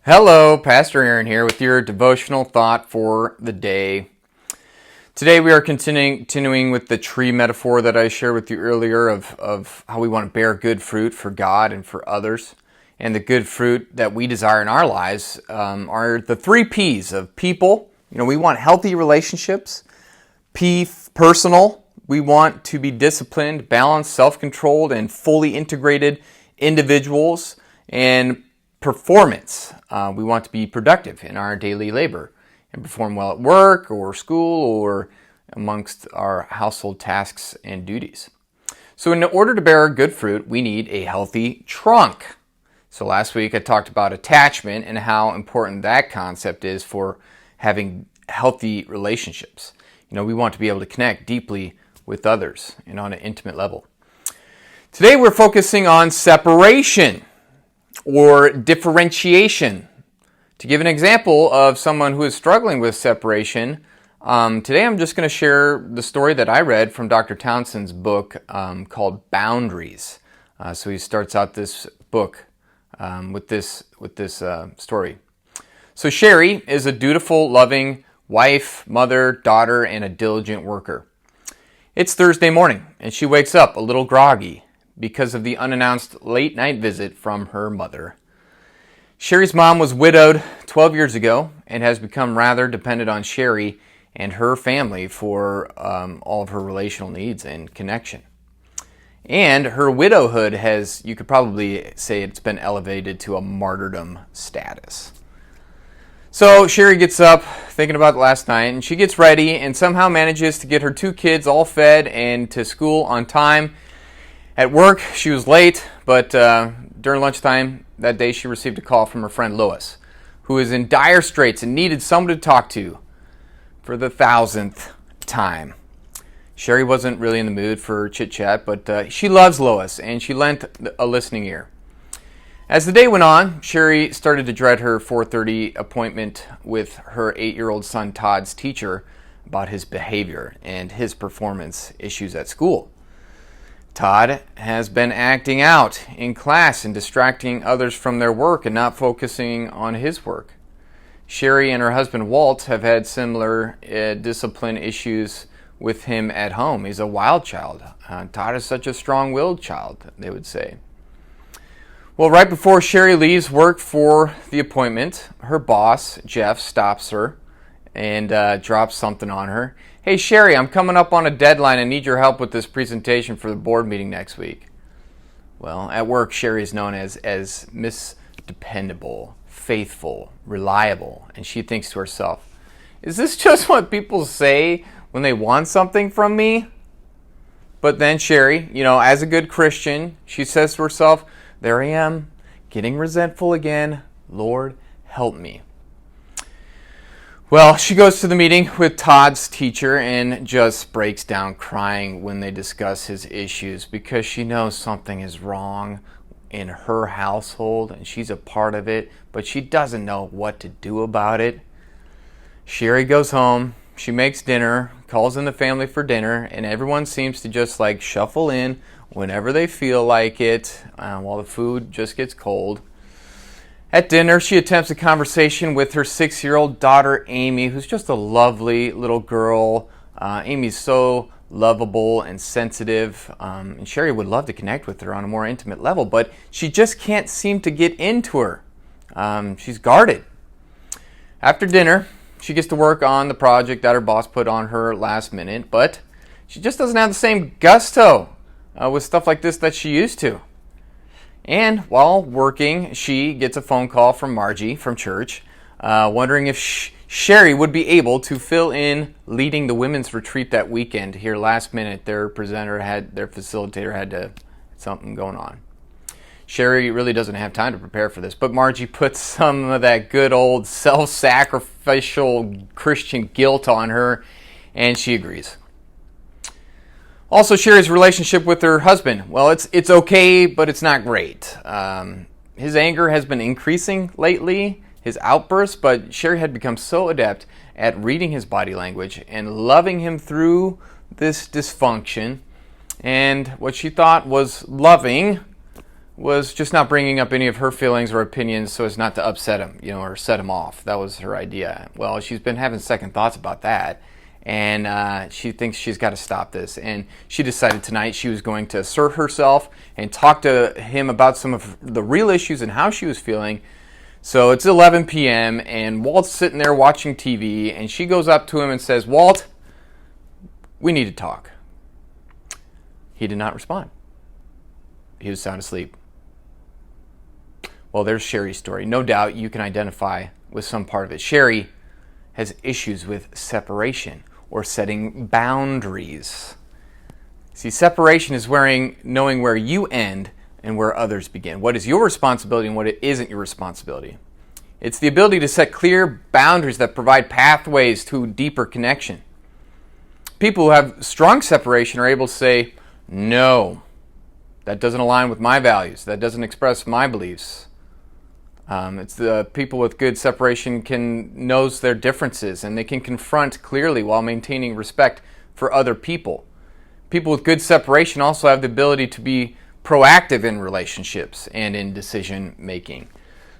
Hello, Pastor Aaron here with your devotional thought for the day. Today we are continuing with the tree metaphor that I shared with you earlier of how we want to bear good fruit for God and for others. And the good fruit that we desire in our lives are the three P's of people. We want healthy relationships. P, personal. We want to be disciplined, balanced, self-controlled, and fully integrated individuals. And performance. We want to be productive in our daily labor and perform well at work or school or amongst our household tasks and duties. So in order to bear good fruit, we need a healthy trunk. So last week I talked about attachment and how important that concept is for having healthy relationships. We want to be able to connect deeply with others and on an intimate level. Today we're focusing on separation or differentiation. To give an example of someone who is struggling with separation, today I'm just going to share the story that I read from Dr. Townsend's book called Boundaries. So he starts out this book with this story. So Sherry is a dutiful, loving wife, mother, daughter, and a diligent worker. It's Thursday morning, and she wakes up a little groggy because of the unannounced late-night visit from her mother. Sherry's mom was widowed 12 years ago and has become rather dependent on Sherry and her family for all of her relational needs and connection. And her widowhood has, you could probably say it's been elevated to a martyrdom status. So Sherry gets up, thinking about last night, and she gets ready and somehow manages to get her two kids all fed and to school on time. At work, she was late, but during lunchtime that day, she received a call from her friend Lois, who is in dire straits and needed someone to talk to for the 1,000th time. Sherry wasn't really in the mood for chit-chat, but she loves Lois, and she lent a listening ear. As the day went on, Sherry started to dread her 4:30 appointment with her 8-year-old son Todd's teacher about his behavior and his performance issues at school. Todd has been acting out in class and distracting others from their work and not focusing on his work. Sherry and her husband Walt have had similar discipline issues with him at home. He's a wild child. Todd is such a strong-willed child, they would say. Well, right before Sherry leaves work for the appointment, her boss, Jeff, stops her and drops something on her. Hey, Sherry, I'm coming up on a deadline and need your help with this presentation for the board meeting next week. Well, at work, Sherry is known as Miss Dependable, faithful, reliable, and she thinks to herself, is this just what people say when they want something from me? But then Sherry, as a good Christian, she says to herself, there I am, getting resentful again. Lord, help me. Well, she goes to the meeting with Todd's teacher and just breaks down crying when they discuss his issues because she knows something is wrong in her household and she's a part of it, but she doesn't know what to do about it. Sherry goes home, she makes dinner, calls in the family for dinner, and everyone seems to just shuffle in whenever they feel like it while the food just gets cold. At dinner, she attempts a conversation with her 6-year-old daughter, Amy, who's just a lovely little girl. Amy's so lovable and sensitive, and Sherry would love to connect with her on a more intimate level, but she just can't seem to get into her. She's guarded. After dinner, she gets to work on the project that her boss put on her last minute, but she just doesn't have the same gusto with stuff like this that she used to. And while working, she gets a phone call from Margie from church, wondering if Sherry would be able to fill in leading the women's retreat that weekend. Here last minute, their facilitator had something going on. Sherry really doesn't have time to prepare for this, but Margie puts some of that good old self-sacrificial Christian guilt on her, and she agrees. Also, Sherry's relationship with her husband. Well, it's okay, but it's not great. His anger has been increasing lately, his outbursts, but Sherry had become so adept at reading his body language and loving him through this dysfunction. And what she thought was loving was just not bringing up any of her feelings or opinions so as not to upset him, or set him off. That was her idea. Well, she's been having second thoughts about that, and she thinks she's got to stop this. And she decided tonight she was going to assert herself and talk to him about some of the real issues and how she was feeling. So it's 11 p.m. and Walt's sitting there watching TV, and she goes up to him and says, "Walt, we need to talk." He did not respond. He was sound asleep. Well, there's Sherry's story. No doubt you can identify with some part of it. Sherry has issues with separation or setting boundaries. See, separation is knowing where you end and where others begin. What is your responsibility and what isn't your responsibility. It's the ability to set clear boundaries that provide pathways to deeper connection. People who have strong separation are able to say, "No, that doesn't align with my values. That doesn't express my beliefs." It's the people with good separation knows their differences, and they can confront clearly while maintaining respect for other people. People with good separation also have the ability to be proactive in relationships and in decision making.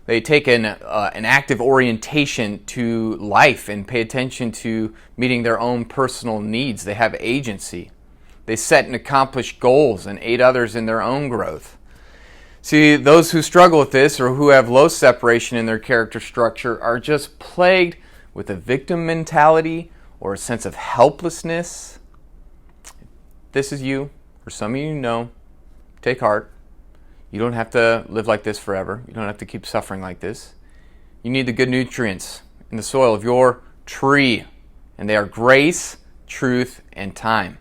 They take an active orientation to life and pay attention to meeting their own personal needs. They have agency. They set and accomplish goals and aid others in their own growth. See, those who struggle with this or who have low separation in their character structure are just plagued with a victim mentality or a sense of helplessness. This is you, or some of you know, take heart. You don't have to live like this forever. You don't have to keep suffering like this. You need the good nutrients in the soil of your tree, and they are grace, truth, and time.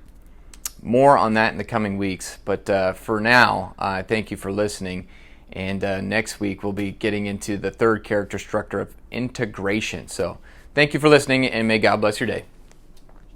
More on that in the coming weeks, but for now, thank you for listening, and next week we'll be getting into the third character structure of integration. So thank you for listening, and may God bless your day.